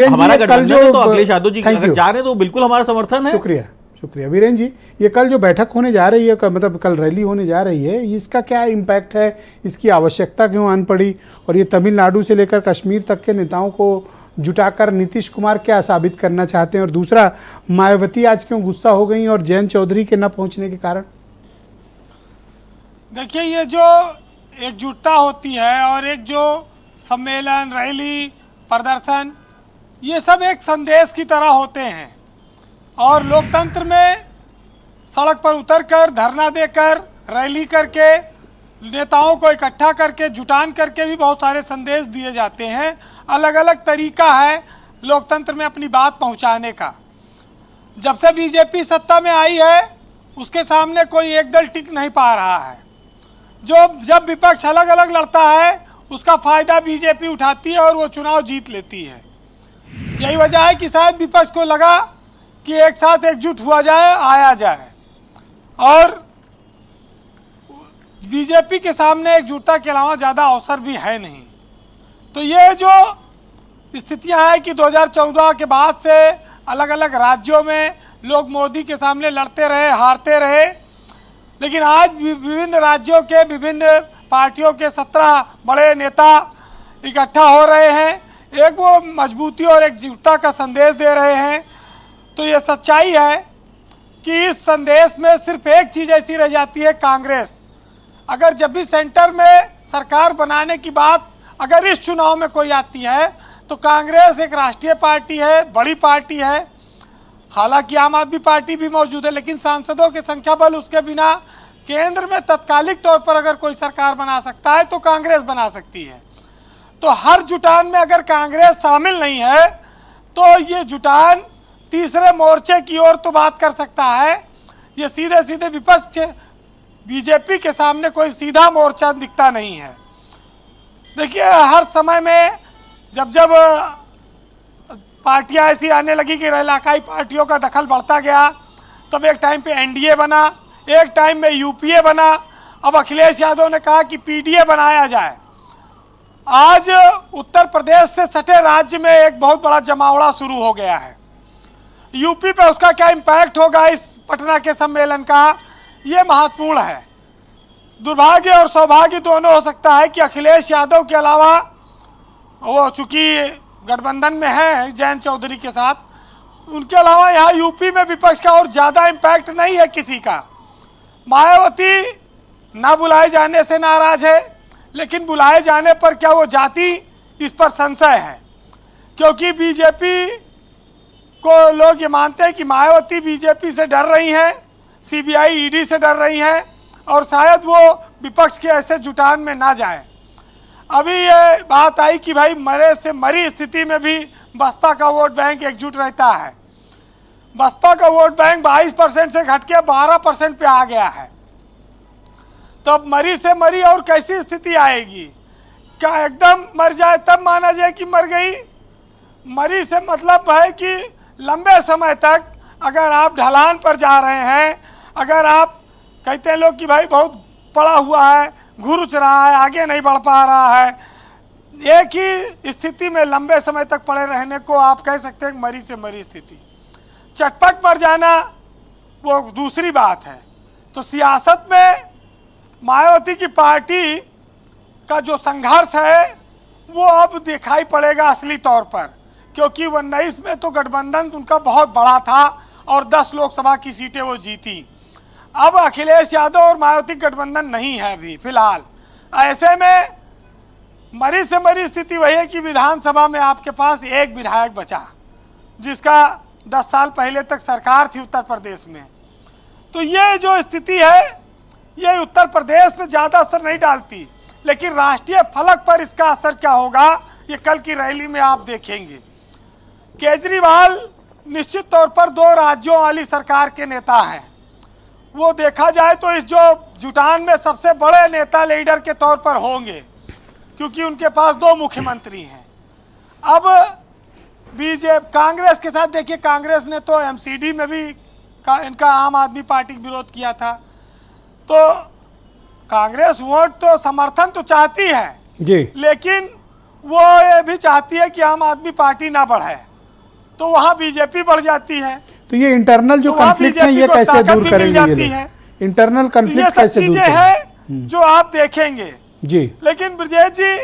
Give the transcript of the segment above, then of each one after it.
हमारा गठबंधन है, तो अखिलेश यादव जी अगर जा रहे तो बिल्कुल हमारा समर्थन है। शुक्रिया शुक्रिया वीरेन जी। ये कल जो बैठक होने जा रही है, मतलब कल रैली होने जा रही है, इसका क्या इम्पैक्ट है, इसकी आवश्यकता क्यों आन पड़ी, और ये तमिलनाडु से लेकर कश्मीर तक के नेताओं को जुटाकर नीतीश कुमार क्या साबित करना चाहते हैं, और दूसरा मायावती आज क्यों गुस्सा हो गई और जयंत चौधरी के न पहुंचने के कारण? देखिए, ये जो एकजुटता होती है और एक जो सम्मेलन, रैली, प्रदर्शन, ये सब एक संदेश की तरह होते हैं। और लोकतंत्र में सड़क पर उतरकर, धरना देकर, रैली करके, नेताओं को इकट्ठा करके, जुटान करके भी बहुत सारे संदेश दिए जाते हैं। अलग अलग तरीका है लोकतंत्र में अपनी बात पहुंचाने का। जब से बीजेपी सत्ता में आई है, उसके सामने कोई एक दल टिक नहीं पा रहा है। जब विपक्ष अलग अलग लड़ता है, उसका फायदा बीजेपी उठाती है और वो चुनाव जीत लेती है। यही वजह है कि शायद विपक्ष को लगा कि एक साथ एकजुट हुआ जाए, आया जाए, और बीजेपी के सामने एकजुटता के अलावा ज़्यादा अवसर भी है नहीं। तो ये जो स्थितियां हैं कि 2014 के बाद से अलग अलग राज्यों में लोग मोदी के सामने लड़ते रहे, हारते रहे, लेकिन आज विभिन्न राज्यों के विभिन्न पार्टियों के 17 बड़े नेता इकट्ठा हो रहे हैं, एक वो मजबूती और एकजुटता का संदेश दे रहे हैं। तो ये सच्चाई है कि इस संदेश में सिर्फ एक चीज़ ऐसी रह जाती है, कांग्रेस। अगर जब भी सेंटर में सरकार बनाने की बात अगर इस चुनाव में कोई आती है, तो कांग्रेस एक राष्ट्रीय पार्टी है, बड़ी पार्टी है। हालांकि आम आदमी पार्टी भी मौजूद है, लेकिन सांसदों के संख्या बल उसके बिना केंद्र में तत्कालिक तौर पर अगर कोई सरकार बना सकता है तो कांग्रेस बना सकती है। तो हर जुटान में अगर कांग्रेस शामिल नहीं है, तो ये जुटान तीसरे मोर्चे की ओर तो बात कर सकता है। ये सीधे सीधे विपक्ष बीजेपी के सामने कोई सीधा मोर्चा दिखता नहीं है। देखिए, हर समय में जब जब पार्टियां ऐसी आने लगी कि इलाकाई पार्टियों का दखल बढ़ता गया, तब एक टाइम पे एनडीए बना, एक टाइम में यूपीए बना, अब अखिलेश यादव ने कहा कि पीडीए बनाया जाए। आज उत्तर प्रदेश से सटे राज्य में एक बहुत बड़ा जमावड़ा शुरू हो गया है। यूपी पे उसका क्या इम्पैक्ट होगा इस पटना के सम्मेलन का, ये महत्वपूर्ण है। दुर्भाग्य और सौभाग्य दोनों हो सकता है कि अखिलेश यादव के अलावा, वो चूंकि गठबंधन में है जयंत चौधरी के साथ, उनके अलावा यहाँ यूपी में विपक्ष का और ज़्यादा इम्पैक्ट नहीं है किसी का। मायावती ना बुलाए जाने से नाराज है, लेकिन बुलाए जाने पर क्या वो जाती, इस पर संशय है। क्योंकि बीजेपी को लोग ये मानते हैं कि मायावती बीजेपी से डर रही हैं, सीबीआई ईडी से डर रही हैं, और शायद वो विपक्ष के ऐसे जुटान में ना जाए। अभी ये बात आई कि भाई मरे से मरी स्थिति में भी बसपा का वोट बैंक एकजुट रहता है। बसपा का वोट बैंक 22% से घट के 12% पे आ गया है। तब मरी से मरी और कैसी स्थिति आएगी? क्या एकदम मर जाए तब माना जाए कि मर गई? मरी से मतलब है कि लंबे समय तक अगर आप ढलान पर जा रहे हैं, अगर आप कहते हैं लोग कि भाई बहुत पड़ा हुआ है, घुरुच रहा है, आगे नहीं बढ़ पा रहा है, एक ही स्थिति में लंबे समय तक पड़े रहने को आप कह सकते हैं मरी से मरी स्थिति। चटपट मर जाना वो दूसरी बात है। तो सियासत में मायावती की पार्टी का जो संघर्ष है वो अब दिखाई पड़ेगा असली तौर पर, क्योंकि 19 में तो गठबंधन उनका बहुत बड़ा था और 10 लोकसभा की सीटें वो जीती। अब अखिलेश यादव और मायावती गठबंधन नहीं है अभी फिलहाल। ऐसे में मरी से मरी स्थिति वही है कि विधानसभा में आपके पास एक विधायक बचा, जिसका 10 साल पहले तक सरकार थी उत्तर प्रदेश में। तो ये जो स्थिति है ये उत्तर प्रदेश में ज़्यादा असर नहीं डालती, लेकिन राष्ट्रीय फलक पर इसका असर क्या होगा ये कल की रैली में आप देखेंगे। केजरीवाल निश्चित तौर पर 2 राज्यों वाली सरकार के नेता हैं। वो देखा जाए तो इस जो जुटान में सबसे बड़े नेता लीडर के तौर पर होंगे, क्योंकि उनके पास 2 मुख्यमंत्री हैं। अब बीजेपी कांग्रेस के साथ देखिए, कांग्रेस ने तो एमसीडी में भी इनका आम आदमी पार्टी विरोध किया था। तो कांग्रेस वोट तो समर्थन तो चाहती है जी, लेकिन वो ये भी चाहती है कि आम आदमी पार्टी ना बढ़े। तो वहां बीजेपी बढ़ जाती है। तो ये इंटरनल जो तो वहाँ कॉन्फ्लिक्ट है बीजेपी ये को कैसे ताकत दूर भी करेंगे मिल ये जाती लोग? है। इंटरनल तो ये कॉन्फ्लिक्ट सब कैसे दूर चीजें करेंगे? हैं जो आप देखेंगे। जी लेकिन ब्रजेश जी,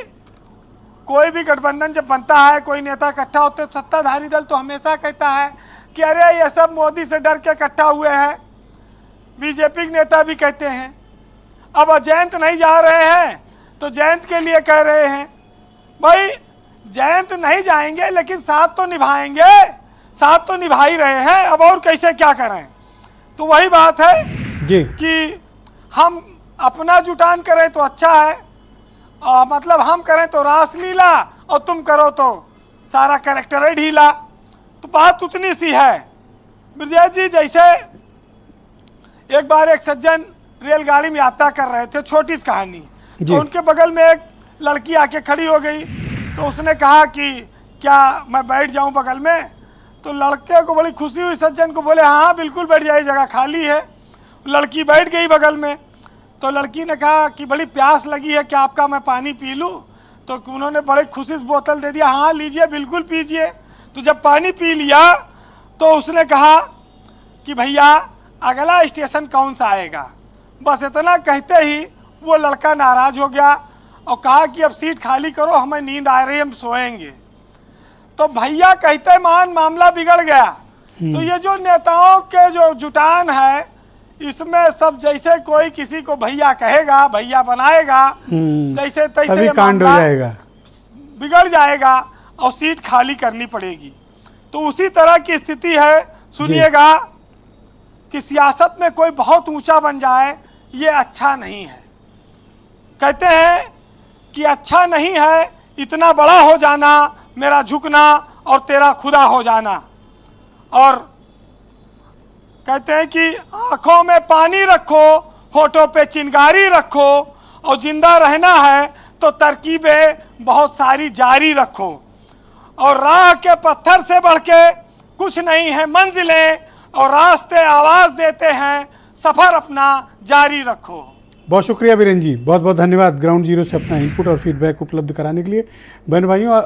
कोई भी गठबंधन जब बनता है, कोई नेता इकट्ठा होते हैं, सत्ताधारी दल तो हमेशा कहता है कि अरे ये सब मोदी से डर के इकट्ठा हुए हैं। बीजेपी के नेता भी कहते हैं। अब जयंत नहीं जा रहे हैं तो जयंत के लिए कह रहे हैं। भाई जयंत नहीं जाएंगे लेकिन साथ तो निभाएंगे, साथ तो निभा ही रहे हैं, अब और कैसे क्या करें। तो वही बात है जी कि हम अपना जुटान करें तो अच्छा है, मतलब हम करें तो रासलीला और तुम करो तो सारा कैरेक्टर ढीला। तो बात उतनी सी है ब्रजेश जी। जैसे एक बार एक सज्जन रेलगाड़ी में यात्रा कर रहे थे, छोटी सी कहानी, तो उनके बगल में एक लड़की आके खड़ी हो गई। तो उसने कहा कि क्या मैं बैठ जाऊं बगल में? तो लड़के को बड़ी खुशी हुई, सज्जन को, बोले हाँ बिल्कुल बैठ जाइए, जगह खाली है। लड़की बैठ गई बगल में। तो लड़की ने कहा कि बड़ी प्यास लगी है, क्या आपका मैं पानी पी लूँ? तो उन्होंने बड़े खुशी से बोतल दे दिया, हाँ लीजिए बिल्कुल पीजिए। तो जब पानी पी लिया तो उसने कहा कि भैया अगला स्टेशन कौन सा आएगा? बस इतना कहते ही वो लड़का नाराज हो गया और कहा कि अब सीट खाली करो, हमें नींद आ रही है, हम सोएंगे। तो भैया कहते मान मामला बिगड़ गया। तो ये जो नेताओं के जो जुटान है, इसमें सब जैसे कोई किसी को भैया कहेगा, भैया बनाएगा, जैसे तैसे ये कांड हो जाएगा, बिगड़ जाएगा और सीट खाली करनी पड़ेगी। तो उसी तरह की स्थिति है। सुनिएगा कि सियासत में कोई बहुत ऊंचा बन जाए ये अच्छा नहीं है। कहते हैं कि अच्छा नहीं है इतना बड़ा हो जाना, मेरा झुकना और तेरा खुदा हो जाना। और कहते हैं कि आंखों में पानी रखो, होठों पे चिंगारी रखो, और जिंदा रहना है तो तरकीबें बहुत सारी जारी रखो। और राह के पत्थर से बढ़ के कुछ नहीं है मंजिलें, और रास्ते आवाज देते हैं, सफर अपना जारी रखो। बहुत शुक्रिया वीरेन जी, बहुत बहुत धन्यवाद ग्राउंड जीरो से अपना इनपुट और फीडबैक उपलब्ध कराने के लिए। बहन भाइयों,